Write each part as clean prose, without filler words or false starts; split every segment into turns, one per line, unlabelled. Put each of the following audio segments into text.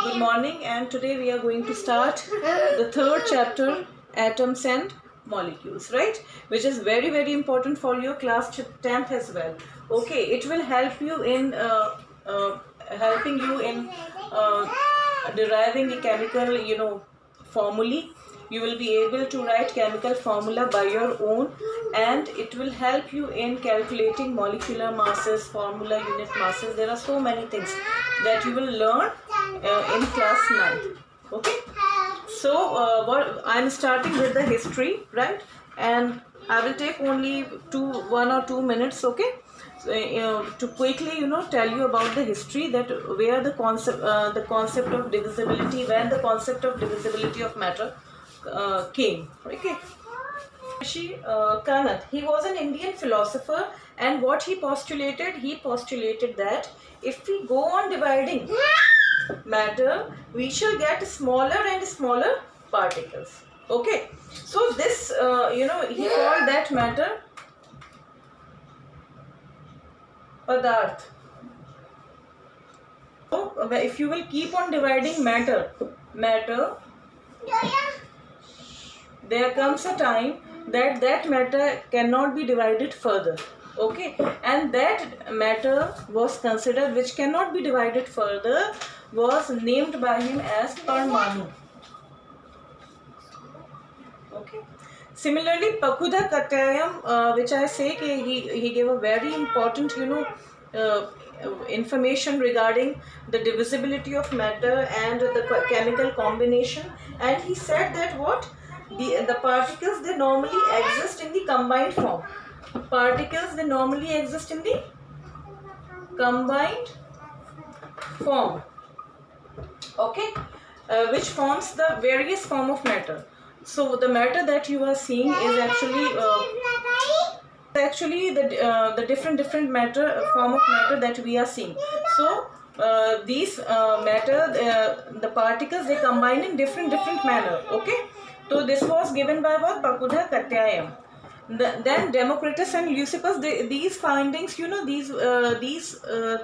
Good morning, and today we are going to start the third chapter, atoms and molecules, right? Which is very, very important for your class 10th as well. Okay, it will help you in helping you in deriving a chemical, formulae. You will be able to write chemical formula by your own, and it will help you in calculating molecular masses, formula unit masses. There are so many things that you will learn in class 9. Okay, so what I'm starting with the history, right? And I will take only 1 or 2 minutes, okay? So, to quickly tell you about the history, that where the concept of divisibility, when the concept of divisibility of matter came. Okay, Kanath, he was an Indian philosopher, and what he postulated that if we go on dividing matter, we shall get smaller and smaller particles. Okay, so this he called that matter padarth. So if you will keep on dividing matter, there comes a time that matter cannot be divided further. Okay, and that matter was considered which cannot be divided further was named by him as Parmanu. Okay. Similarly, Pakudha Katyayam, which I say he gave a very important information regarding the divisibility of matter and the chemical combination, and he said that what the particles, they normally exist in the combined form. Particles, they normally exist in the combined form. Okay, which forms the various form of matter. So the matter that you are seeing is actually the different matter form of matter that we are seeing. So these matter, the particles, they combine in different manner. Okay, so this was given by what? Pakudha Katyayam. Then Democritus and Leucippus, these findings, these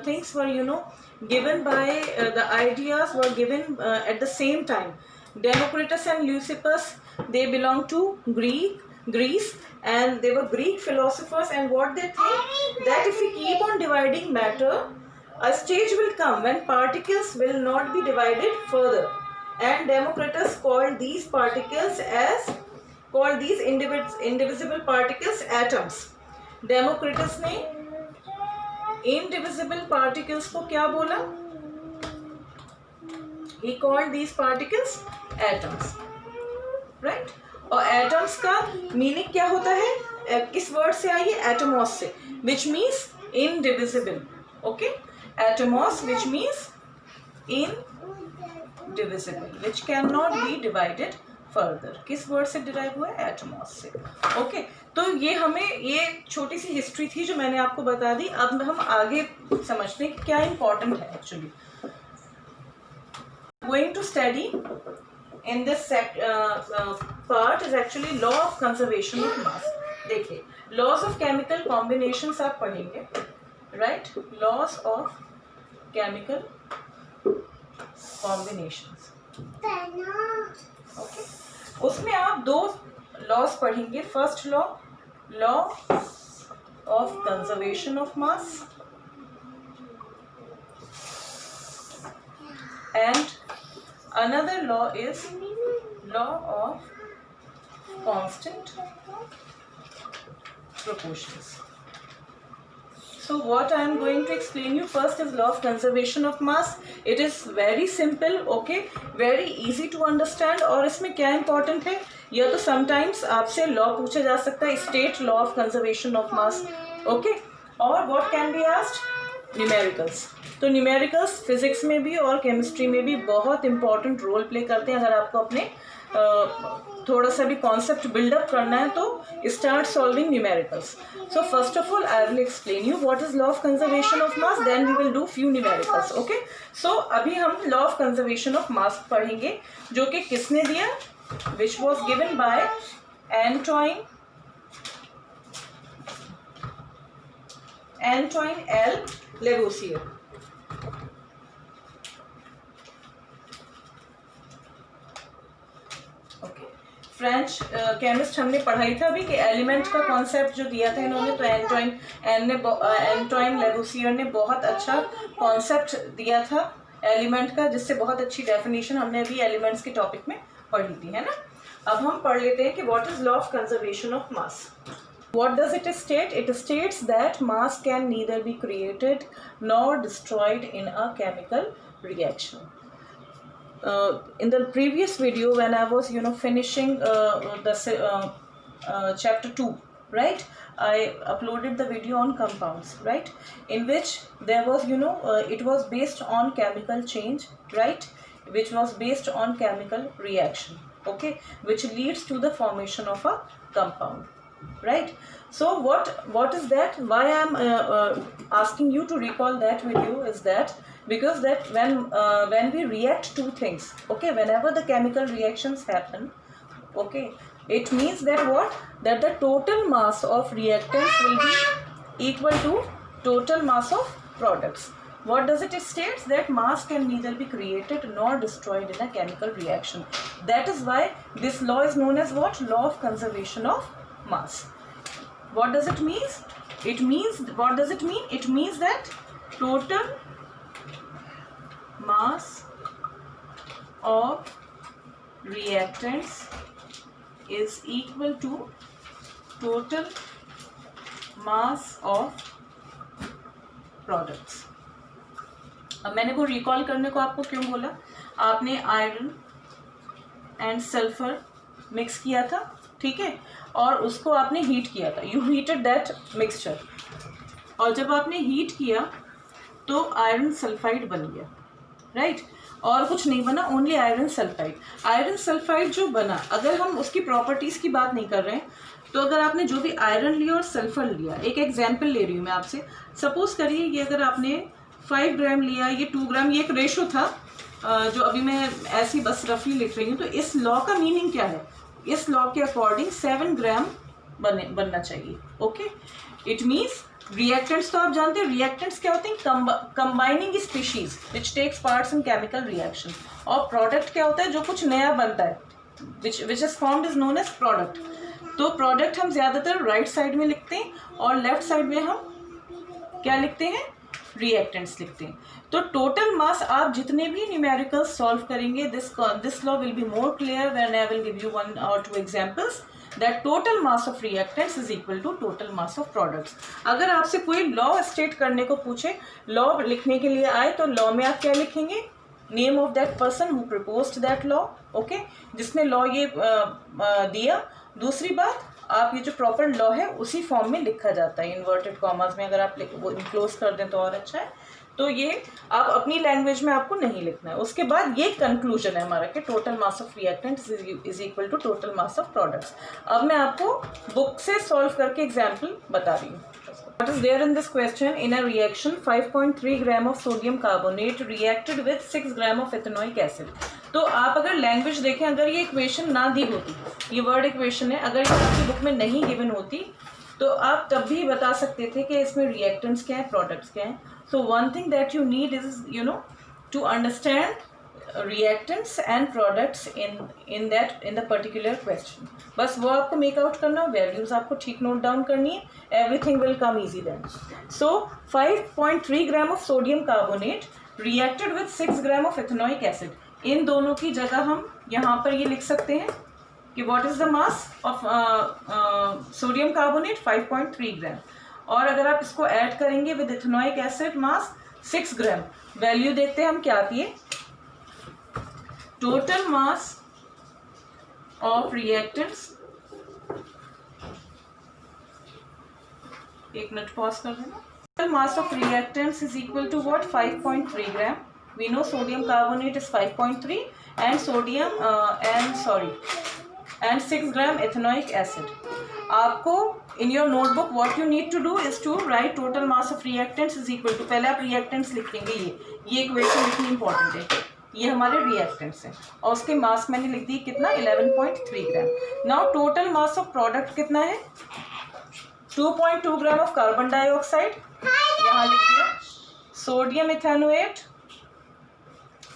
things were given by the ideas were given at the same time. Democritus and Leucippus, they belong to Greece, and they were Greek philosophers. And what they think, that if we keep on dividing matter, a stage will come when particles will not be divided further. And Democritus called these indivisible particles atoms. Democritus ने indivisible particles को क्या बोला? He called these particles atoms, right? और atoms का meaning क्या होता है? किस word से आई है? Atomos से, which means indivisible. Okay, atomos, which means indivisible, which cannot be divided further. किस वर्ड से डिराइव हुआ है? एटमॉस से. ओके, तो ये छोटी सी हिस्ट्री थी जो मैंने आपको बता दी. अब हम आगे समझते हैं कि क्या इंपॉर्टेंट है actually. Going to study in this part is actually law of conservation of mass. देखिए, लॉज ऑफ केमिकल कॉम्बिनेशंस आप पढ़ेंगे, right? Laws of chemical combinations. Okay, उसमें आप 2 लॉज पढ़ेंगे. First law of conservation of mass, and another law is law of constant proportions. So what I am going to explain you first is law of conservation of mass. It is very simple, okay, very easy to understand. और इसमें क्या important है, या तो sometimes आपसे law पूछा जा सकता है, state law of conservation of mass, okay, और what can be asked, numericals. तो न्यूमेरिकल्स फिजिक्स में भी और केमिस्ट्री में भी बहुत इंपॉर्टेंट रोल प्ले करते हैं. अगर आपको अपने थोड़ा सा भी कॉन्सेप्ट बिल्डअप करना है तो start solving numericals. So first of all I will explain you what is law of conservation of mass, then we will do few numericals. Okay, so अभी हम law of conservation of mass पढ़ेंगे, जो कि किसने दिया? Which was given by Antoine L. Lavoisier. Okay, French chemist हमने पढ़ाई था अभी कि एलिमेंट का कॉन्सेप्ट जो दिया था इन्होंने, तो एंटोइन लेवुसियर ने बहुत अच्छा कॉन्सेप्ट दिया था एलिमेंट का, जिससे बहुत अच्छी डेफिनेशन हमने अभी एलिमेंट्स के टॉपिक में पढ़ी थी, है ना। अब हम पढ़ लेते हैं कि what is law of conservation of mass. What does it state? It states that mass can neither be created nor destroyed in a chemical reaction. In the previous video, when I was finishing chapter 2, right, I uploaded the video on compounds, right, in which there was it was based on chemical change, right, which was based on chemical reaction, okay, which leads to the formation of a compound, right. So what is that? Why I am asking you to recall that video is that because that when we react to things, okay, whenever the chemical reactions happen, okay, it means that what, that the total mass of reactants will be equal to total mass of products. What does it states? That mass can neither be created nor destroyed in a chemical reaction. That is why this law is known as what? Law of conservation of mass. What does it mean? What does it mean? It means that total mass of reactants is equal to total mass of products. अब मैंने वो recall करने को आपको क्यों बोला? आपने iron and sulphur mix किया था, ठीक है, और उसको आपने हीट किया था. यू हीटेड दैट मिक्सचर, और जब आपने हीट किया तो आयरन सल्फाइड बन गया, राइट, और कुछ नहीं बना, only iron sulphide. Iron sulphide जो बना, अगर हम उसकी प्रॉपर्टीज़ की बात नहीं कर रहे हैं, तो अगर आपने जो भी आयरन लिया और सल्फर लिया, एक एग्जाम्पल ले रही हूँ मैं आपसे. सपोज करिए ये अगर आपने 5 ग्राम लिया, ये 2 ग्राम, ये एक रेशो था जो अभी मैं ऐसी बस रफली लिख रही हूँ. तो इस लॉ का मीनिंग क्या है? इस लॉ के अकॉर्डिंग 7 ग्राम बनना चाहिए, ओके. इट मीन्स रिएक्टेंट्स तो आप जानते हैं, रिएक्टेंट्स क्या होते हैं? Combining species which takes parts in chemical reaction. और प्रोडक्ट क्या होता है? जो कुछ नया बनता है, which is formed is known as product. तो प्रोडक्ट हम ज़्यादातर राइट साइड में लिखते हैं और लेफ्ट साइड में हम क्या लिखते हैं? रिएक्टेंट्स लिखते हैं. तो टोटल मास आप जितने भी न्यूमेरिकल्स सॉल्व करेंगे, this law will be more clear when I will give you 1 or 2 examples. That total mass of reactants is equal to total mass of products. अगर आपसे कोई लॉ स्टेट करने को पूछे, लॉ लिखने के लिए आए, तो लॉ में आप क्या लिखेंगे? Name of that person who proposed that law, okay, जिसने लॉ ये दिया. दूसरी बात, आप ये जो प्रॉपर लॉ है उसी फॉर्म में लिखा जाता है, इन्वर्टेड कॉमास में. अगर आप वो इनक्लोज कर दें तो और अच्छा है. तो ये आप अपनी लैंग्वेज में आपको नहीं लिखना है. उसके बाद ये कंक्लूजन है हमारा कि total mass of reactants is equal to total mass of products. अब मैं आपको बुक से सॉल्व करके एग्जाम्पल बता रही हूँ. What is there in this question? In a reaction, 5.3 gram of sodium carbonate reacted with 6 gram of ethanoic acid. तो आप अगर लैंग्वेज देखें, अगर ये इक्वेशन ना दी होती, ये वर्ड इक्वेशन है, अगर ये आपकी बुक में नहीं गिवन होती, तो आप तब भी बता सकते थे कि इसमें रिएक्टेंट्स क्या हैं, प्रोडक्ट्स क्या हैं. So one thing that you need is to understand reactants and products in the particular question. बस वो आपको मेक आउट करना, वैल्यूज आपको ठीक नोट डाउन करनी है. Everything will come easy then. So 5.3 gram of sodium carbonate reacted with 6 gram of ethanoic acid. इन दोनों की जगह हम यहाँ पर ये लिख सकते हैं कि what is the mass of sodium carbonate? 5.3 ग्राम. और अगर आप इसको ऐड करेंगे with ethanoic acid mass 6 gram, value देखते हैं हम क्या आती है. Total mass of reactants, एक मिनट पॉज कर देना. Total mass of reactants is equal to what? 5.3 gram. We know sodium carbonate is 5.3 and and 6 gram ethanoic acid. आपको in your notebook what you need to do is to write total mass of reactants is equal to, पहले आप reactants लिखेंगे, ये equation लिखनी important है. ये हमारे reactants हैं और उसके मास मैंने लिख दी कितना? 11.3 gram. Now total mass of product कितना है? 2.2 ग्राम ऑफ कार्बन डाइऑक्साइड, यहाँ लिख दिया. सोडियम इथेनोएट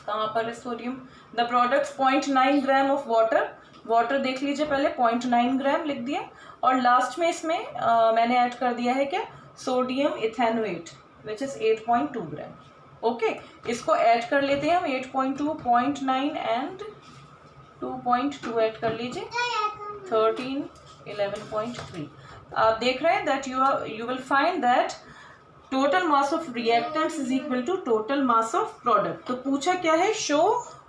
कहाँ पर है sodium. The products 0.9 gram of water देख लीजिए पहले 0.9 ग्राम लिख दिया. और लास्ट में इसमें मैंने ऐड कर दिया है क्या, sodium ethanoate which is 8.2 gram. Okay, इसको ऐड कर लेते हैं हम. 8.2, 0.9 एंड 2.2 ऐड कर लीजिए. 13, 11.3. आप देख रहे हैं that you will find that total mass of reactants is equal to total mass of product. तो पूछा क्या है, show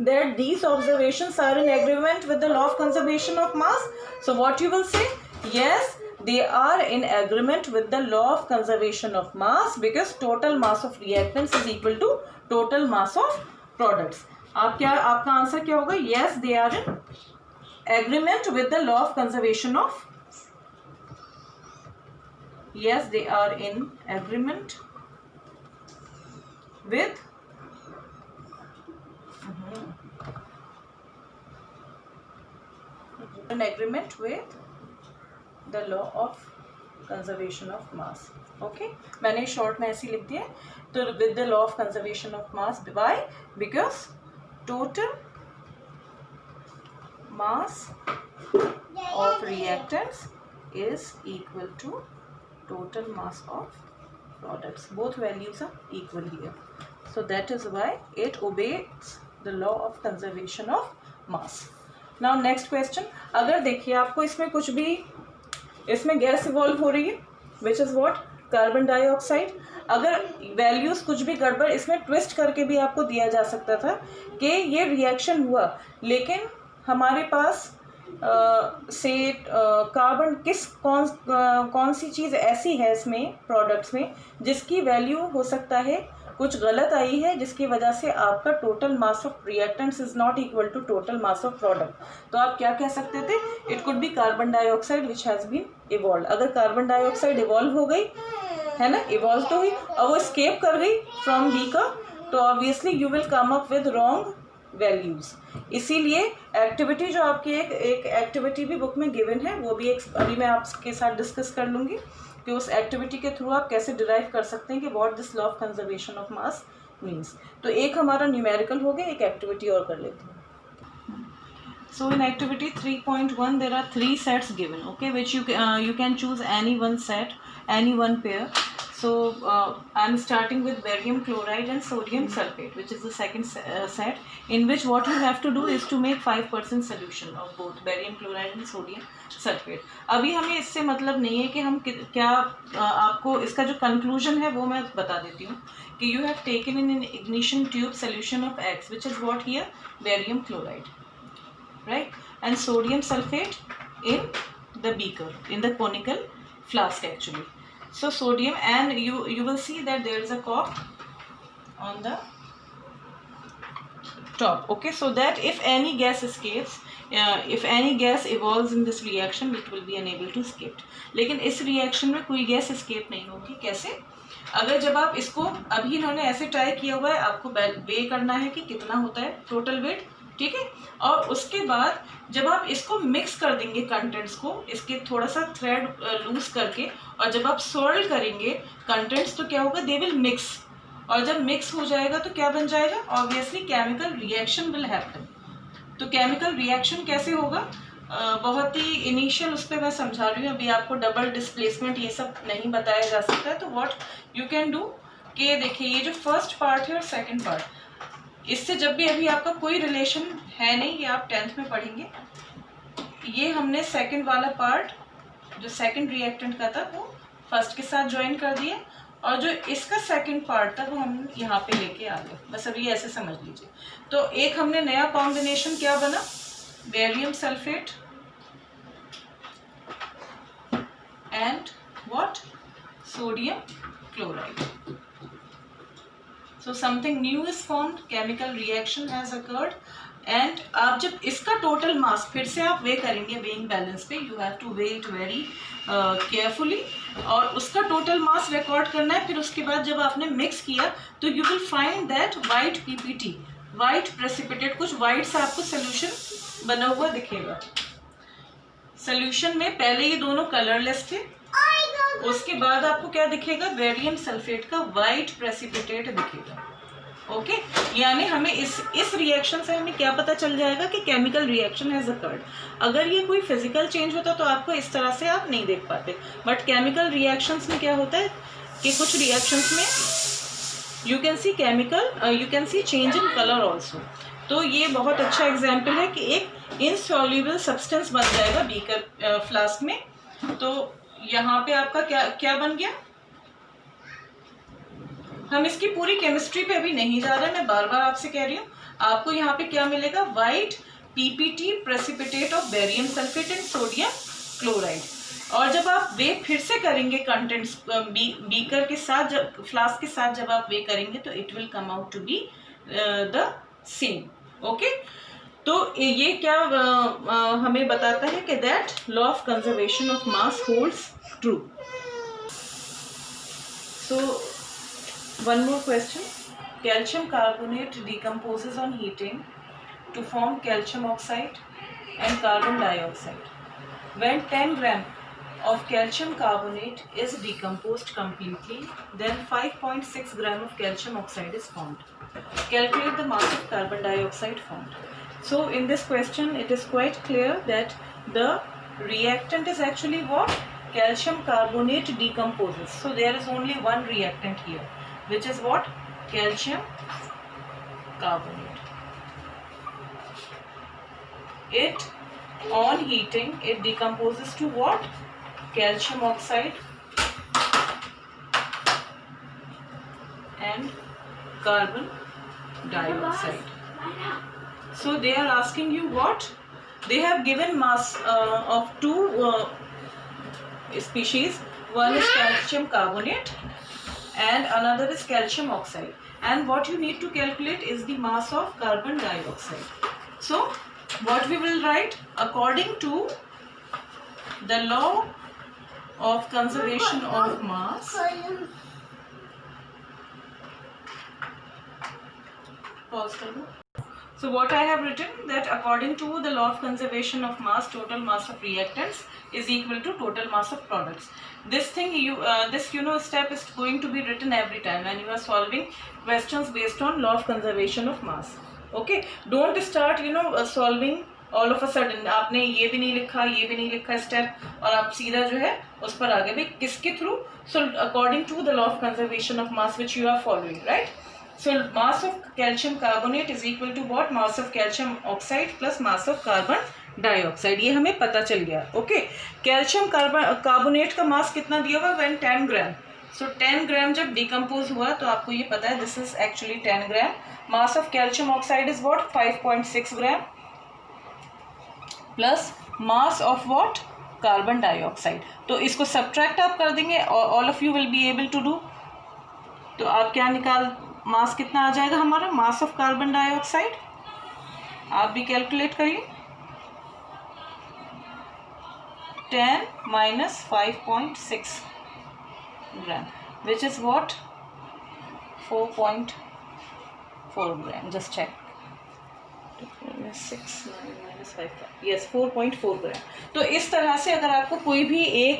that these observations are in agreement with the law of conservation of mass. So what you will say, yes, they are in agreement with the law of conservation of mass because total mass of reactants is equal to total mass of products. आपका answer क्या होगा, yes, they are in agreement with the law of conservation of, yes, they are in agreement with the law of conservation of mass. Okay, मैंने short में ऐसे लिख दिया. तो with the law of conservation of mass, why? Because total mass of reactants is equal to total mass of products. Both values are equal here. So that is why it obeys the law of conservation of mass. Now next question. अगर देखिए आपको इसमें कुछ भी, इसमें gas evolve हो रही है which is what, carbon dioxide. अगर वैल्यूज कुछ भी गड़बड़, इसमें ट्विस्ट करके भी आपको दिया जा सकता था कि ये रिएक्शन हुआ, लेकिन हमारे पास से कार्बन कौन सी चीज़ ऐसी है इसमें प्रोडक्ट्स में जिसकी वैल्यू हो सकता है कुछ गलत आई है, जिसकी वजह से आपका total mass of reactants is not equal to total mass of product. तो आप क्या कह सकते थे, it could be carbon dioxide which has been evolve. अगर कार्बन डाइऑक्साइड इवॉल्व हो गई है ना, इवॉल्व तो हुई और वो स्केप कर गई फ्रॉम बी का, तो obviously you will come up with wrong values. इसीलिए एक्टिविटी जो आपकी एक एक्टिविटी भी बुक में गिवन है, वो भी अभी मैं आपके साथ डिस्कस कर लूँगी कि उस एक्टिविटी के थ्रू आप कैसे डिराइव कर सकते हैं कि what this law of conservation of mass means. तो एक हमारा न्यूमेरिकल हो गया, एक एक्टिविटी और कर लेते हैं. So in activity 3.1 there are 3 sets given, okay, which you can choose any one set, any one pair. So I am starting with barium chloride and sodium sulfate, which is the second set, in which what you have to do is to make 5% solution of both barium chloride and sodium sulfate. अभी हमें इससे मतलब नहीं है कि हम क्या, आपको इसका जो conclusion है वो मैं बता देती हूँ कि you have taken in an ignition tube solution of X, which is what here, barium chloride, right, and sodium sulfate in the beaker, in the conical flask actually. So sodium, and you will see that there is a cork on the top, okay, so that if any gas escapes, if any gas evolves in this reaction, it will be unable to escape. लेकिन इस reaction में कोई gas escape नहीं होगी. कैसे? अगर जब आप इसको, अभी इन्होंने ऐसे ट्राई किया हुआ है, आपको वे करना है कि कितना होता है टोटल वेट, ठीक है, और उसके बाद जब आप इसको मिक्स कर देंगे कंटेंट्स को, इसके थोड़ा सा थ्रेड लूज करके, और जब आप swirl करेंगे कंटेंट्स, तो क्या होगा, दे विल मिक्स. और जब मिक्स हो जाएगा तो क्या बन जाएगा, obviously chemical reaction will happen. तो केमिकल रिएक्शन कैसे होगा, बहुत ही इनिशियल उस पर मैं समझा रही हूँ, अभी आपको डबल डिस्प्लेसमेंट ये सब नहीं बताया जा सकता है. तो व्हाट यू कैन डू कि देखिए, ये जो फर्स्ट पार्ट है और सेकंड पार्ट, इससे जब भी अभी आपका कोई रिलेशन है नहीं, ये आप 10th में पढ़ेंगे. ये हमने सेकंड वाला पार्ट जो सेकंड रिएक्टेंट का था वो फर्स्ट के साथ ज्वाइन कर दिया, और जो इसका सेकंड पार्ट था वो हम यहाँ पे लेके आ गए. बस अभी ऐसे समझ लीजिए. तो एक हमने नया कॉम्बिनेशन क्या बना, barium sulphate and what, sodium chloride. So something new is formed, chemical reaction has occurred, and आप जब इसका टोटल मास फिर से आप वे करेंगे वेइंग बैलेंस पे, you have to weigh it very carefully, और उसका टोटल मास रिकॉर्ड करना है. फिर उसके बाद जब आपने मिक्स किया तो you will find that white PPT, white precipitate, कुछ white सा आपको सोल्यूशन बना हुआ दिखेगा. सोल्यूशन में पहले ये दोनों कलरलेस थे, उसके बाद आपको क्या दिखेगा, बेरियम सल्फेट का वाइट प्रेसिपिटेट दिखेगा. ओके यानी हमें इस रिएक्शन से हमें क्या पता चल जाएगा कि केमिकल रिएक्शन हैज अकर्ड। अगर ये कोई फिजिकल चेंज होता तो आपको इस तरह से आप नहीं देख पाते, बट केमिकल रिएक्शंस में क्या होता है कि कुछ रिएक्शंस में you can see you can see change in colour also. तो ये बहुत अच्छा एग्जाम्पल है कि एक इनसॉल्युबल सब्सटेंस बन जाएगा बीकर फ्लास्क में। तो यहाँ पे आपका क्या बन गया, हम इसकी पूरी केमिस्ट्री पे अभी नहीं जा रहे, मैं बार बार आपसे कह रही हूँ। आपको यहाँ पे क्या मिलेगा, white PPT precipitate of barium sulphate and sodium chloride. और जब आप वे फिर से करेंगे कंटेंट्स बीकर के साथ, जब फ्लास्क के साथ जब आप वे करेंगे तो it will come out to be the same. Okay, तो ये क्या हमें बताता है कि that law of conservation of mass holds true. So one more question. Calcium carbonate decomposes on heating to form calcium oxide and carbon dioxide. When 10 gram of calcium carbonate is decomposed completely, then 5.6 gram of calcium oxide is formed. Calculate the mass of carbon dioxide formed. So in this question it is quite clear that the reactant is actually what? Calcium carbonate decomposes. So there is only one reactant here, which is what? Calcium carbonate. It on heating it decomposes to what? Calcium oxide and carbon dioxide. So they are asking you what? They have given mass of two species. One is calcium carbonate and another is calcium oxide, and what you need to calculate is the mass of carbon dioxide. So what we will write, according to the law of conservation of mass, pause kar lo. So what I have written, that according to the law of conservation of mass, total mass of reactants is equal to total mass of products. This thing this step is going to be written every time when you are solving questions based on law of conservation of mass. Okay, don't start solving all of a sudden. आपने ये भी नहीं लिखा, ये भी नहीं लिखा step, और आप सीधा जो है उस पर आगे भी किसके through? So according to the law of conservation of mass which you are following, right? So mass of calcium carbonate is equal to what? Mass of calcium oxide plus mass of carbon dioxide. ये हमें पता चल गया। Okay, calcium carbonate का मास कितना दिया हुआ? When 10 ग्राम। सो 10 ग्राम जब डिकम्पोज हुआ तो आपको ये पता है this is actually 10 gram. Mass of calcium oxide is what? 5.6 gram plus mass of what? Carbon dioxide. तो इसको सब्ट्रैक्ट आप कर देंगे, all of you will be able to do. तो आप क्या मास कितना आ जाएगा हमारा? मास ऑफ कार्बन डाइऑक्साइड आप भी कैलकुलेट करिए, 10 minus 5.6 gram, which is what? 4.4 gram. Just check. 6 minus 5. Yes, 4.4 gram. तो इस तरह से अगर आपको कोई भी एक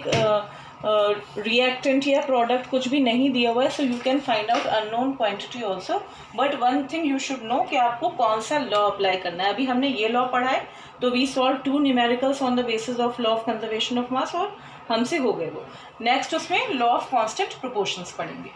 रिएक्टेंट या प्रोडक्ट कुछ भी नहीं दिया हुआ है, so you can find out unknown quantity also. But one thing you should know कि आपको कौन सा लॉ अप्लाई करना है। अभी हमने ये लॉ पढ़ा है, तो we solve 2 numericals on the basis of law of conservation of mass, और हमसे हो गए वो। नेक्स्ट उसमें लॉ ऑफ कांस्टेंट प्रोपोर्शंस पढ़ेंगे।